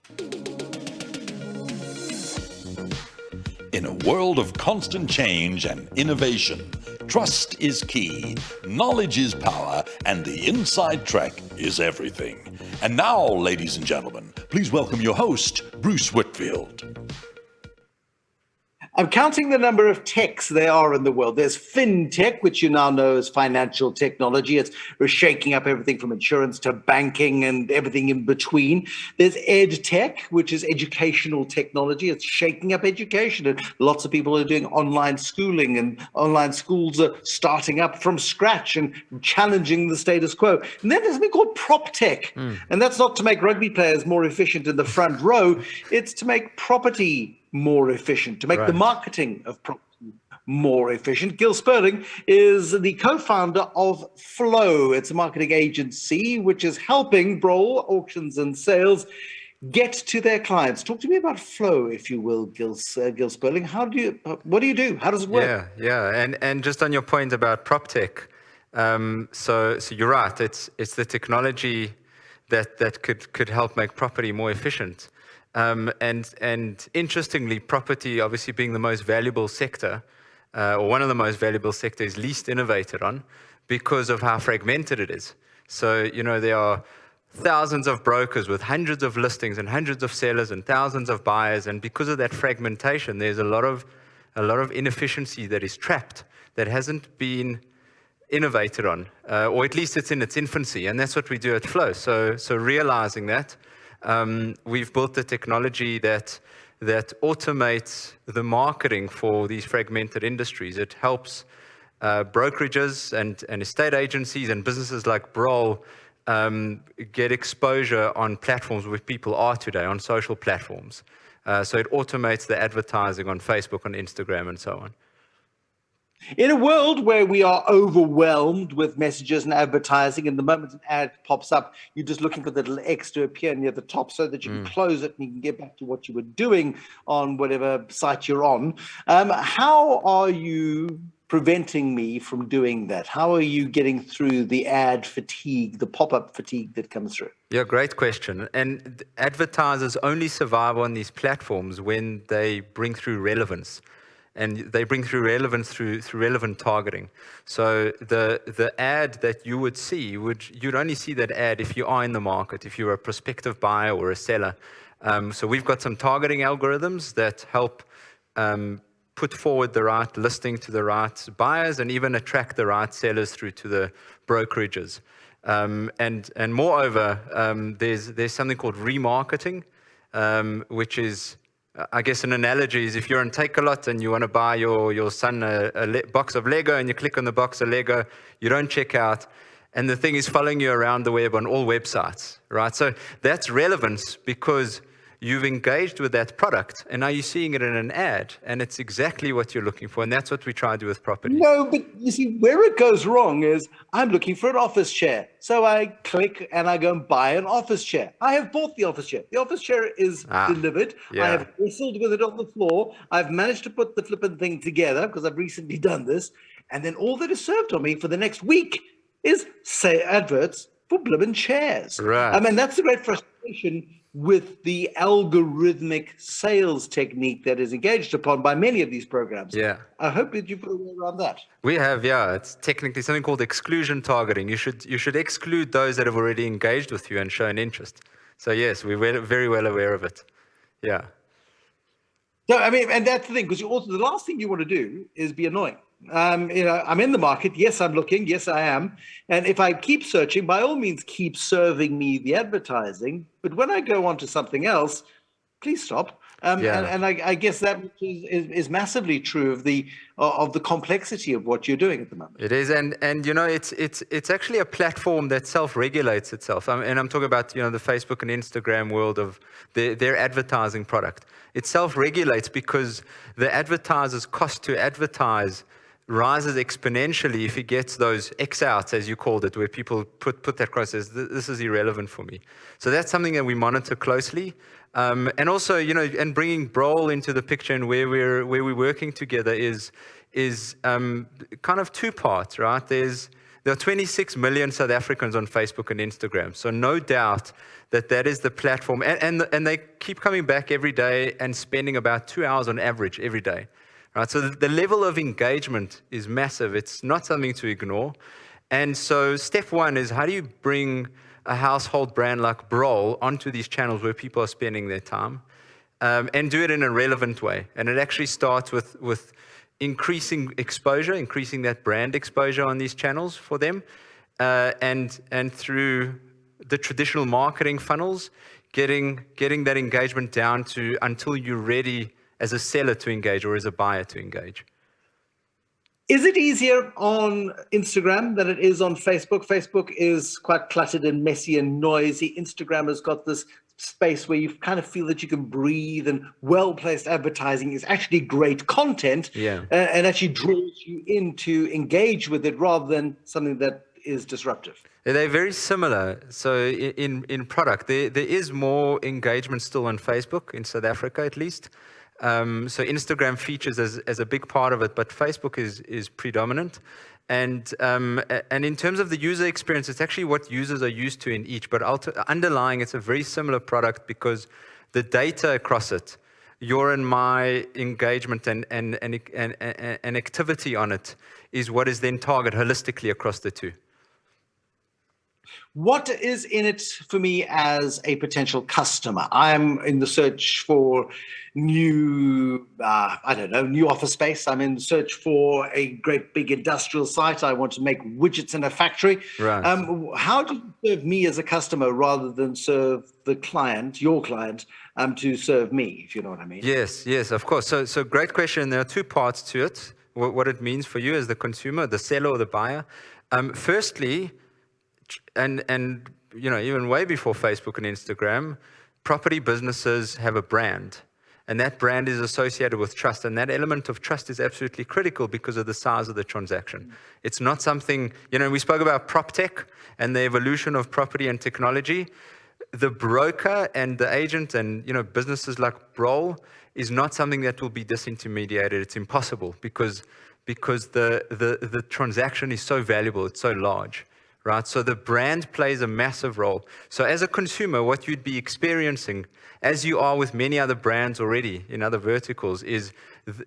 In a world of constant change and innovation, trust is key, knowledge is power, and the inside track is everything. And now, ladies and gentlemen, please welcome your host, Bruce Whitfield. I'm counting the number of techs there are in the world. There's fintech, which you now know as financial technology. We're shaking up everything from insurance to banking and everything in between. There's ed tech, which is educational technology. It's shaking up education. And lots of people are doing online schooling, and online schools are starting up from scratch and challenging the status quo. And then there's something called prop tech. And that's not to make rugby players more efficient in the front row. It's to make property more efficient, to make the marketing of property more efficient. Gil Sperling is the co-founder of Flow. It's a marketing agency which is helping Broll Auctions and Sales get to their clients. Talk to me about Flow, if you will, Gil Sperling. What do you do? How does it work? Yeah. And just on your point about prop tech, so you're right. It's the technology that could help make property more efficient. And interestingly, property obviously being the most valuable sector, or one of the most valuable sectors, least innovated on because of how fragmented it is. So, there are thousands of brokers with hundreds of listings and hundreds of sellers and thousands of buyers. And because of that fragmentation, there's a lot of inefficiency that is trapped, that hasn't been innovated on, or at least it's in its infancy. And that's what we do at Flow. So realizing that, we've built the technology that automates the marketing for these fragmented industries. It helps brokerages and estate agencies and businesses like Broll get exposure on platforms where people are today, on social platforms. So it automates the advertising on Facebook, on Instagram, and so on. In a world where we are overwhelmed with messages and advertising, and the moment an ad pops up, you're just looking for the little X to appear near the top so that you can close it and you can get back to what you were doing on whatever site you're on. How are you preventing me from doing that? How are you getting through the ad fatigue, the pop-up fatigue that comes through? Yeah, great question. And advertisers only survive on these platforms when they bring through relevance. And they bring through relevance through relevant targeting. So the ad that you would see, you'd only see that ad if you are in the market, if you're a prospective buyer or a seller. So we've got some targeting algorithms that help put forward the right listing to the right buyers and even attract the right sellers through to the brokerages. And moreover, there's something called remarketing, which is, I guess an analogy is if you're on Takealot and you want to buy your son a box of Lego and you click on the box of Lego, you don't check out, and the thing is following you around the web on all websites, right? So that's relevance because you've engaged with that product and now you're seeing it in an ad and it's exactly what you're looking for, and that's what we try to do with property. No, but you see, where it goes wrong is I'm looking for an office chair. So I click and I go and buy an office chair. I have bought the office chair. The office chair is delivered. Yeah. I have whistled with it on the floor. I've managed to put the flippin' thing together because I've recently done this. And then all that is served on me for the next week is, say, adverts for blimmin' chairs. Right. I mean, that's the great frustration with the algorithmic sales technique that is engaged upon by many of these programs. Yeah. I hope that you put a way around that. We have, yeah. It's technically something called exclusion targeting. You should exclude those that have already engaged with you and shown interest. So yes, we're very well aware of it. Yeah. So, I mean, and that's the thing, because also the last thing you want to do is be annoying. I'm in the market. Yes, I'm looking. Yes, I am. And if I keep searching, by all means, keep serving me the advertising. But when I go on to something else, please stop. And I guess that is massively true of the complexity of what you're doing at the moment. It is, and it's actually a platform that self-regulates itself. And I'm talking about the Facebook and Instagram world of their advertising product. It self-regulates because the advertiser's cost to advertise rises exponentially if he gets those X-outs, as you called it, where people put that across as, this is irrelevant for me. So that's something that we monitor closely. And also, and bringing Broll into the picture and where we're working together is kind of two parts, right? There's there are 26 million South Africans on Facebook and Instagram. So no doubt that is the platform. And they keep coming back every day and spending about 2 hours on average every day. Right? So the level of engagement is massive. It's not something to ignore. And so step one is, how do you bring a household brand like Brol onto these channels where people are spending their time, and do it in a relevant way? And it actually starts with increasing exposure, increasing that brand exposure on these channels for them, and through the traditional marketing funnels, getting that engagement down to until you're ready as a seller to engage or as a buyer to engage. Is it easier on Instagram than it is on Facebook? Facebook is quite cluttered and messy and noisy. Instagram has got this space where you kind of feel that you can breathe, and well-placed advertising is actually great content, and actually draws you in to engage with it rather than something that is disruptive. They're very similar. So in product, there is more engagement still on Facebook, in South Africa at least. So Instagram features as a big part of it, but Facebook is predominant. And in terms of the user experience, it's actually what users are used to in each, but underlying, it's a very similar product because the data across it, your and my engagement and activity on it is what is then targeted holistically across the two. What is in it for me as a potential customer? I'm in the search for new office space. I'm in the search for a great big industrial site. I want to make widgets in a factory. Right. How do you serve me as a customer rather than serve the client, your client, to serve me, if you know what I mean? Yes, of course. So great question. There are two parts to it. What it means for you as the consumer, the seller or the buyer. Firstly, and even way before Facebook and Instagram, property businesses have a brand, and that brand is associated with trust, and that element of trust is absolutely critical because of the size of the transaction. It's not something, we spoke about prop tech and the evolution of property and technology. The broker and the agent and businesses like Brol is not something that will be disintermediated. It's impossible because the transaction is so valuable, it's so large. Right? So the brand plays a massive role. So as a consumer, what you'd be experiencing, as you are with many other brands already in other verticals, is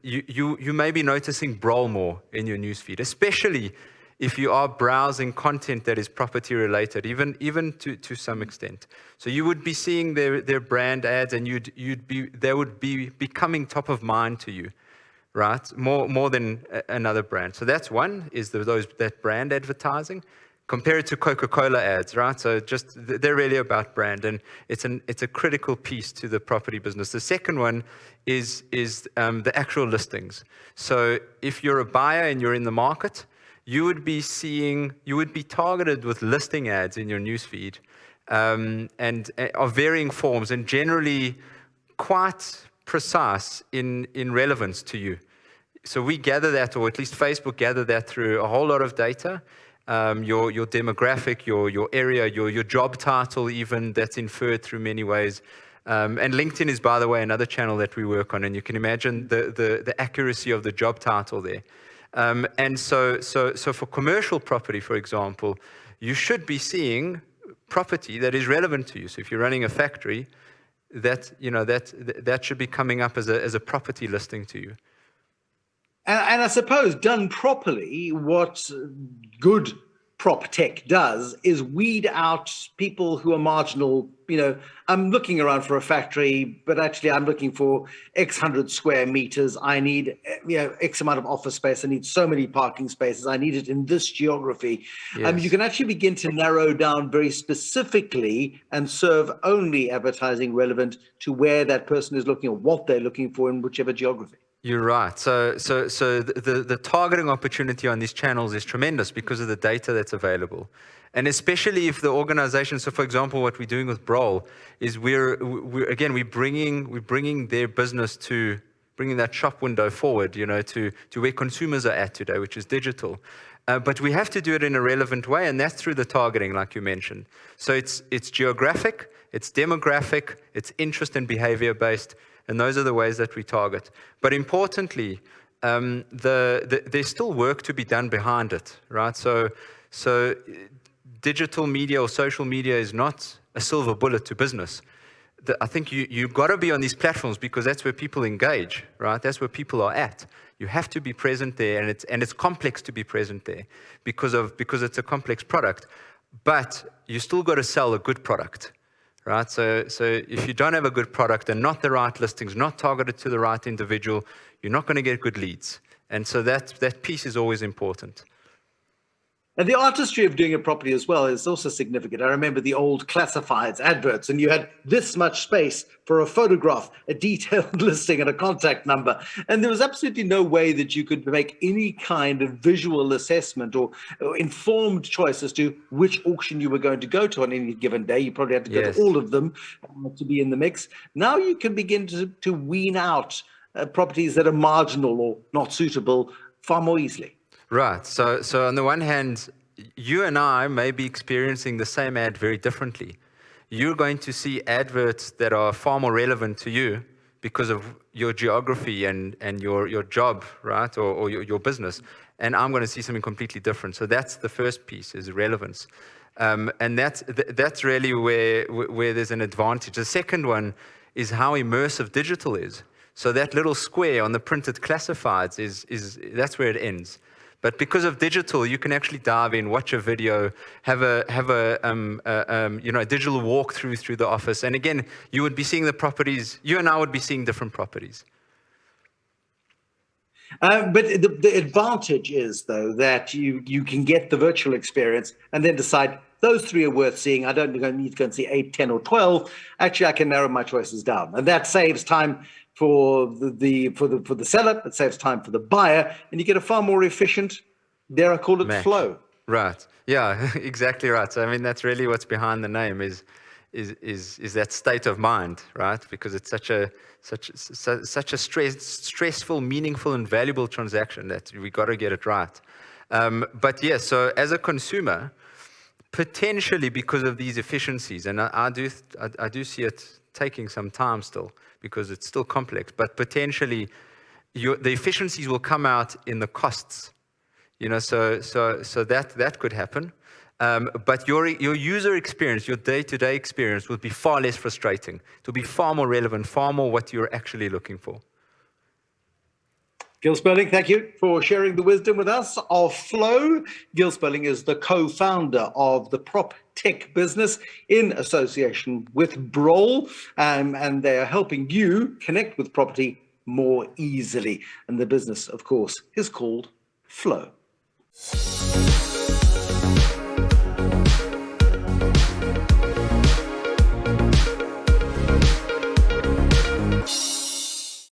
you may be noticing Brol more in your newsfeed, especially if you are browsing content that is property related, even to some extent. So you would be seeing their brand ads, and they would be becoming top of mind to you, right? More than another brand. So that's one, is that brand advertising. Compare it to Coca-Cola ads, right? So they're really about brand, and it's a critical piece to the property business. The second one is the actual listings. So if you're a buyer and you're in the market, you would be targeted with listing ads in your newsfeed, and of varying forms, and generally quite precise in relevance to you. So we gather that, or at least Facebook gather that through a whole lot of data. Your demographic, your area, your job title, even, that's inferred through many ways. And LinkedIn is, by the way, another channel that we work on, and you can imagine the accuracy of the job title there. And so for commercial property, for example, you should be seeing property that is relevant to you. So if you're running a factory, that should be coming up as a property listing to you. And I suppose, done properly, what good prop tech does is weed out people who are marginal. I'm looking around for a factory, but actually I'm looking for X hundred square meters. I need X amount of office space. I need so many parking spaces. I need it in this geography. Yes. You can actually begin to narrow down very specifically and serve only advertising relevant to where that person is looking, or what they're looking for in whichever geography. You're right. So the targeting opportunity on these channels is tremendous because of the data that's available, and especially if the organization. So, for example, what we're doing with Brol is we're bringing their business to bringing that shop window forward, to where consumers are at today, which is digital. But we have to do it in a relevant way, and that's through the targeting, like you mentioned. So it's geographic, it's demographic, it's interest and behavior based. And those are the ways that we target. But importantly, there's still work to be done behind it, right? So So digital media or social media is not a silver bullet to business. I think you've got to be on these platforms because that's where people engage, right? That's where people are at. You have to be present there, and it's complex to be present there because it's a complex product. But you still got to sell a good product, right? So if you don't have a good product and not the right listings, not targeted to the right individual, you're not going to get good leads. And so that piece is always important. And the artistry of doing a property as well is also significant. I remember the old classifieds adverts, and you had this much space for a photograph, a detailed listing, and a contact number. And there was absolutely no way that you could make any kind of visual assessment or informed choice as to which auction you were going to go to on any given day. You probably had to go to all of them to be in the mix. Now you can begin to wean out properties that are marginal or not suitable far more easily. Right. So on the one hand, you and I may be experiencing the same ad very differently. You're going to see adverts that are far more relevant to you because of your geography and your job, right, or your business. And I'm going to see something completely different. So that's the first piece, is relevance. And that's really where there's an advantage. The second one is how immersive digital is. So that little square on the printed classifieds that's where it ends. But because of digital, you can actually dive in, watch a video, have a digital walkthrough through the office. And again, you would be seeing the properties. You and I would be seeing different properties. But the advantage is, though, that you can get the virtual experience and then decide those three are worth seeing. I don't need to go and see 8, 10, or 12. Actually, I can narrow my choices down, and that saves time for the seller. It saves time for the buyer, and you get a far more efficient, dare I call it, flow. Right. Yeah. Exactly right. So I mean, that's really what's behind the name is that state of mind, right? Because it's such a stressful, meaningful, and valuable transaction that we got to get it right. But yeah. So as a consumer, potentially because of these efficiencies, and I do see it taking some time still, because it's still complex, but potentially the efficiencies will come out in the costs, so that could happen. But your user experience, your day-to-day experience will be far less frustrating. It will be far more relevant, far more what you're actually looking for. Gil Sperling, thank you for sharing the wisdom with us of Flow. Gil Sperling is the co-founder of the prop tech business in association with Broll, and they are helping you connect with property more easily. And the business, of course, is called Flow.